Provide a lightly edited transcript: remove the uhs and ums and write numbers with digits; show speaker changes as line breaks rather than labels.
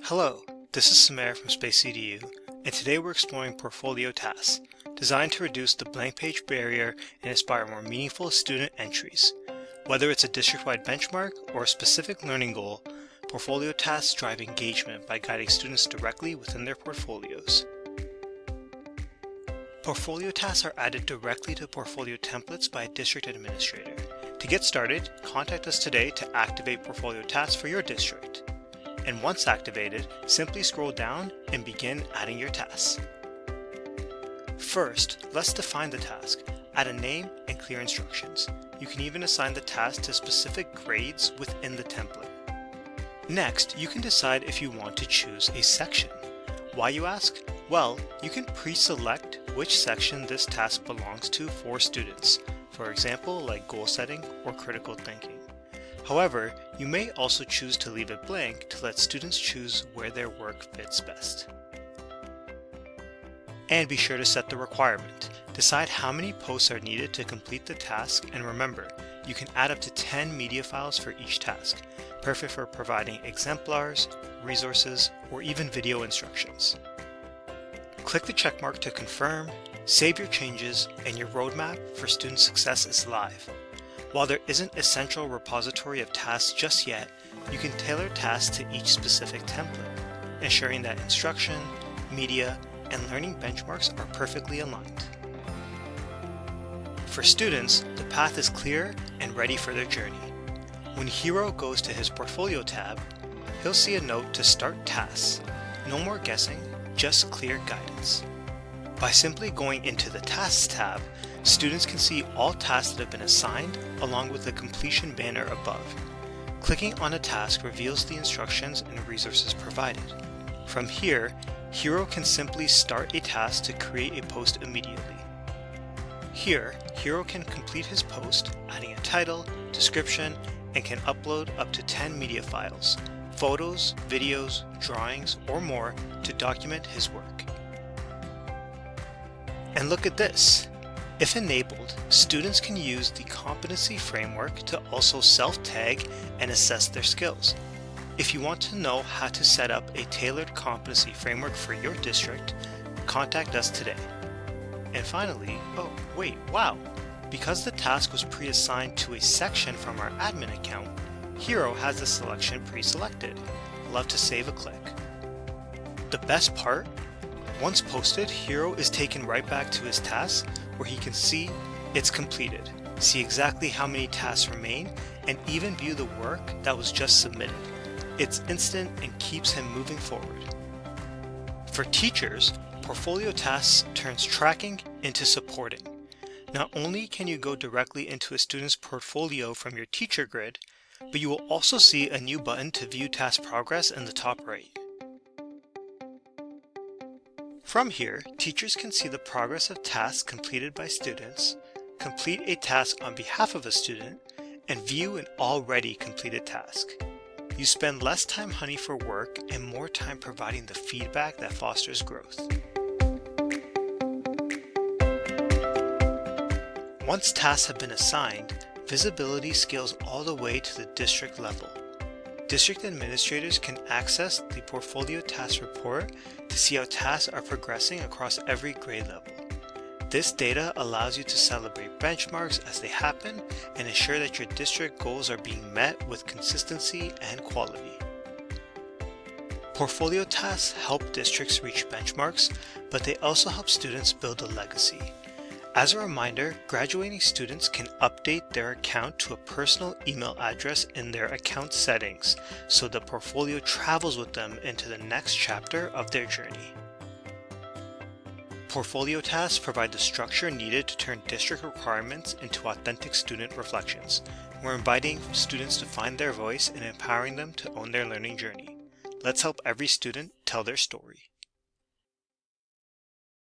Hello, this is Samer from Space CDU, and today we're exploring portfolio tasks, designed to reduce the blank page barrier and inspire more meaningful student entries. Whether it's a district-wide benchmark or a specific learning goal, portfolio tasks drive engagement by guiding students directly within their portfolios. Portfolio tasks are added directly to portfolio templates by a district administrator. To get started, contact us today to activate portfolio tasks for your district. And once activated, simply scroll down and begin adding your tasks. First, let's define the task. Add a name and clear instructions. You can even assign the task to specific grades within the template. Next, you can decide if you want to choose a section. Why, you ask? Well, you can pre-select which section this task belongs to for students, for example, like goal setting or critical thinking. However, you may also choose to leave it blank to let students choose where their work fits best. And be sure to set the requirement. Decide how many posts are needed to complete the task, and remember, you can add up to 10 media files for each task, perfect for providing exemplars, resources, or even video instructions. Click the checkmark to confirm, save your changes, and your roadmap for student success is live. While there isn't a central repository of tasks just yet, you can tailor tasks to each specific template, ensuring that instruction, media, and learning benchmarks are perfectly aligned. For students, the path is clear and ready for their journey. When Hiro goes to his portfolio tab, he'll see a note to start tasks. No more guessing, just clear guidance. By simply going into the Tasks tab, students can see all tasks that have been assigned along with the completion banner above. Clicking on a task reveals the instructions and resources provided. From here, Hiro can simply start a task to create a post immediately. Here, Hiro can complete his post, adding a title, description, and can upload up to 10 media files, photos, videos, drawings, or more to document his work. And look at this! If enabled, students can use the competency framework to also self-tag and assess their skills. If you want to know how to set up a tailored competency framework for your district, contact us today. And finally, because the task was pre-assigned to a section from our admin account, Hiro has the selection pre-selected. Love to save a click. The best part? Once posted, Hiro is taken right back to his task where he can see it's completed, see exactly how many tasks remain, and even view the work that was just submitted. It's instant and keeps him moving forward. For teachers, portfolio tasks turns tracking into supporting. Not only can you go directly into a student's portfolio from your teacher grid, but you will also see a new button to view task progress in the top right. From here, teachers can see the progress of tasks completed by students, complete a task on behalf of a student, and view an already completed task. You spend less time hunting for work and more time providing the feedback that fosters growth. Once tasks have been assigned, visibility scales all the way to the district level. District administrators can access the Portfolio Task Report to see how tasks are progressing across every grade level. This data allows you to celebrate benchmarks as they happen and ensure that your district goals are being met with consistency and quality. Portfolio tasks help districts reach benchmarks, but they also help students build a legacy. As a reminder, graduating students can update their account to a personal email address in their account settings, so the portfolio travels with them into the next chapter of their journey. Portfolio tasks provide the structure needed to turn district requirements into authentic student reflections. We're inviting students to find their voice and empowering them to own their learning journey. Let's help every student tell their story.